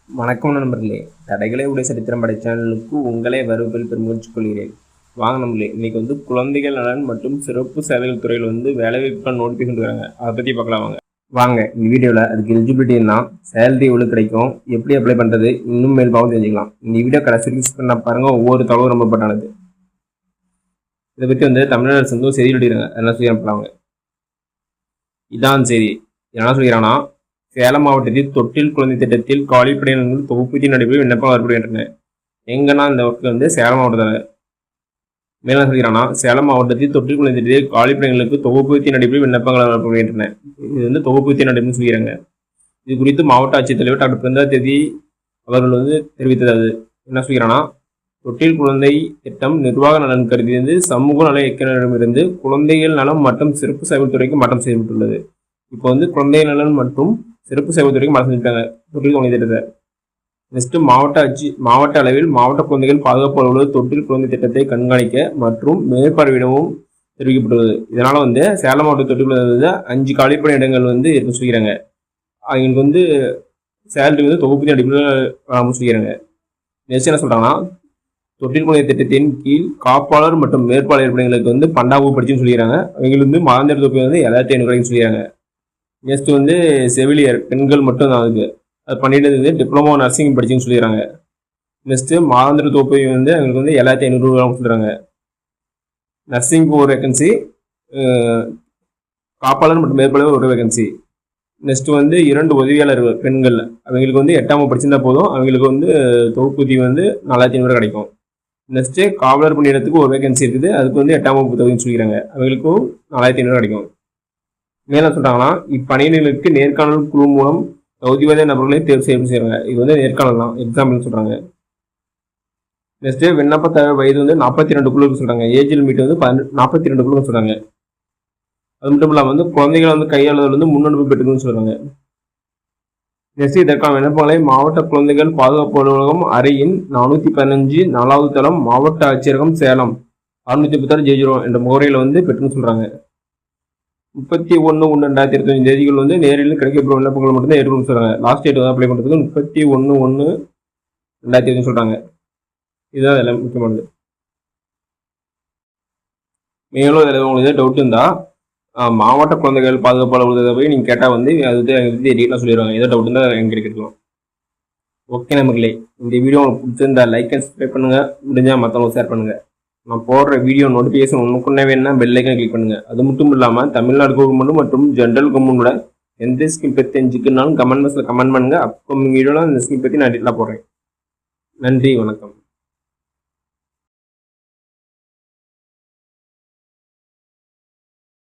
வணக்கம் நண்பர்களே, தடைகளை உடைய சரித்திரம் படை சேனலுக்கு உங்களே வரவேற்பதில் பெருமுயற்சி கொள்கிறேன். வாங்க நண்பர்களே, இன்னைக்கு வந்து குழந்தைகள் நலன் மற்றும் சிறப்பு சேவைகள் துறையில் வந்து வேலைவாய்ப்பு நோட்டிஃபிகேஷன் இருக்காங்க. அதை பற்றி பார்க்கலாம். வாங்க இந்த வீடியோவில் அதுக்கு எலிஜிபிலிட்டி என்ன, சேலரி எவ்வளோ கிடைக்கும், எப்படி அப்ளை பண்ணுறது, இன்னும் மேல்பாகவும் தெரிஞ்சுக்கலாம். இந்த வீடியோ கடைசி பண்ண பாருங்கள், ஒவ்வொரு தகவலும் ரொம்ப பட்டானது. இதை பற்றி வந்து தமிழ்நாடு அரசு வந்து செய்தி வெளியிடுறாங்க. என்ன சொல்லி இதான் சரி என்ன சொல்லிக்கிறாங்கன்னா, சேலம் மாவட்டத்தில் தொட்டில் குழந்தை திட்டத்தில் காலி பணியிடங்கள் தொகுப்பூதிய நடைபெறும் விண்ணப்பம் வரப்படுகின்றன. எங்கன்னா இந்த ஒர்க்கு வந்து சேலம் மாவட்டத்தில் மேலும் சொல்கிறாங்கன்னா, சேலம் மாவட்டத்தில் தொட்டில் குழந்தை திட்டத்தில் காலி பணிகளுக்கு தொகுப்பூதிய நடைபெறும் விண்ணப்பங்கள் வரப்படுகின்றன. இது வந்து தொகுப்பூதிய நடைபெறும் சொல்கிறாங்க. இது குறித்து மாவட்ட ஆட்சித்தலைவர் டாக்டர் பிருந்தா தேவி அவர்கள் வந்து தெரிவித்தது. என்ன சொல்கிறாங்கன்னா, தொட்டில் குழந்தை திட்டம் நிர்வாக நலன் கருதி வந்து சமூக நல இயக்குநரிடமிருந்து குழந்தைகள் நலம் மற்றும் சிறப்பு சேவை துறைக்கு மாற்றம் செய்யப்பட்டுள்ளது. இப்போ வந்து குழந்தை நலன் மற்றும் சிறப்பு சேவை துறைக்கு மாற்றம் செஞ்சுட்டாங்க தொட்டில் குழந்தை திட்டத்தை. நெக்ஸ்ட் மாவட்ட அளவில் மாவட்ட குழந்தைகள் பாதுகாப்பு அலுவலர் தொட்டில் குழந்தை திட்டத்தை கண்காணிக்க மற்றும் மேற்பார்வையிடவும் தெரிவிக்கப்பட்டுள்ளது. இதனால வந்து சேலம் மாவட்ட தொட்டில் குழந்தை 5 காலிப்பணி இடங்கள் வந்து இருக்க சொல்லிக்கிறாங்க. அவங்களுக்கு வந்து சேலரி வந்து தொகுப்பூதிய அடிப்படையில் சொல்லிக்கிறாங்க. நெக்ஸ்ட் என்ன சொல்றாங்கன்னா, தொட்டில் குழந்தை திட்டத்தின் கீழ் காப்பாளர் மற்றும் மேற்பாளர் பணிகளுக்கு வந்து பண்டாவு படிச்சுன்னு சொல்லிக்கிறாங்க. அவங்களுக்கு வந்து மாதாந்திர தொகை வந்து 7500 சொல்லிக்கிறாங்க. நெக்ஸ்ட் வந்து செவிலியர் பெண்கள் மட்டும் தான் அதுக்கு அது பண்ணிட்டு டிப்ளமோ நர்சிங் படிச்சுன்னு சொல்லிடுறாங்க. நெக்ஸ்ட் மாதாந்திர தொகை வந்து அவங்களுக்கு வந்து 7500 சொல்றாங்க. நர்சிங்க்கு ஒரு வேகன்சி, காப்பாளர் மற்றும் மேற்பாளர் ஒரு வேகன்சி. நெக்ஸ்ட் வந்து 2 உதவியாளர் பெண்கள், அவங்களுக்கு வந்து 8ஆம் படிச்சிருந்தா போதும், அவங்களுக்கு வந்து தொகுப்பூதியம் வந்து 4500 கிடைக்கும். நெக்ஸ்ட் காவலர் பணியிடத்துக்கு ஒரு வேகன்சி இருக்குது, அதுக்கு வந்து 8ஆம் வகுப்பு தொகைன்னு சொல்லிக்கிறாங்க, அவங்களுக்கும் 4500 கிடைக்கும். மேலும் சொல்றாங்கன்னா, இப்பணியிடங்களுக்கு நேர்காணல் குழு மூலம் தகுதிவாத நபர்களை தேர்வு செய்யறாங்க. இது வந்து நேர்காணல் தான், எக்ஸாம்பிள் சொல்றாங்க. நெக்ஸ்ட் விண்ணப்ப வயது வந்து 42 சொல்றாங்க. ஏஜ் லிமிட் வந்து 42 சொல்றாங்க. அது மட்டும் இல்லாமல் வந்து குழந்தைகளை வந்து கையாளுதல் வந்து முன்னெடுப்பு பெற்றுக்கணும்னு சொல்றாங்க. நெக்ஸ்ட் இதற்கான விண்ணப்பங்களை மாவட்ட குழந்தைகள் பாதுகாப்பு அலுவலகம் அறையின் 415 4வது தளம் மாவட்ட ஆட்சியரகம் சேலம் 636 என்ற முகவரியில் வந்து பெற்றுன்னு சொல்றாங்க. 31/1/2025 தேதிகள் வந்து நேரில் கிடைக்கப்படும் விண்ணப்பங்கள் மட்டும்தான் ஏற்றுக்கணும் சொல்றாங்க. லாஸ்ட் டேட் வந்து அப்ளை பண்ணுறதுக்கு 31/1/2025 சொல்றாங்க. இதுதான் எல்லாம் முக்கியமானது. மேலும் இதில் உங்களுக்கு டவுட் இருந்தால் மாவட்ட குழந்தைகள் பாதுகாப்பு அலுவலகத்தை போய் நீங்கள் கேட்டால் வந்து அது டீட்டெயிலாக சொல்லிடுவாங்க. ஏதோ டவுட் இருந்தால் எங்களுக்கு கிடைக்கலாம். ஓகே நண்பர்களே, இந்த வீடியோ உங்களுக்கு பிடிச்சிருந்தா லைக் அண்ட் சப்ஸ்கிரைப் பண்ணுங்கள். முடிஞ்சால் மற்றவங்களுக்கு ஷேர் பண்ணுங்கள். நான் போடுற வீடியோ நோட்டிஃபிகேஷன் ஒன்றுக்குன்னே வேணும்னா பெல் ஐக்கனை கிளிக் பண்ணுங்கள். அது மட்டும் இல்லாமல் தமிழ்நாடு கவர்மெண்ட் மற்றும் ஜென்ரல் கவர்மெண்டோட எந்த ஸ்கீம் பற்றி தெரிஞ்சுக்கணும்னாலும் கமெண்ட் பாக்ஸில் கமெண்ட் பண்ணுங்கள். அப்கமிங் வீடியோவில் அந்த ஸ்கீம் பற்றி நான் டீட்டெயிலாக போடுறேன். நன்றி, வணக்கம்.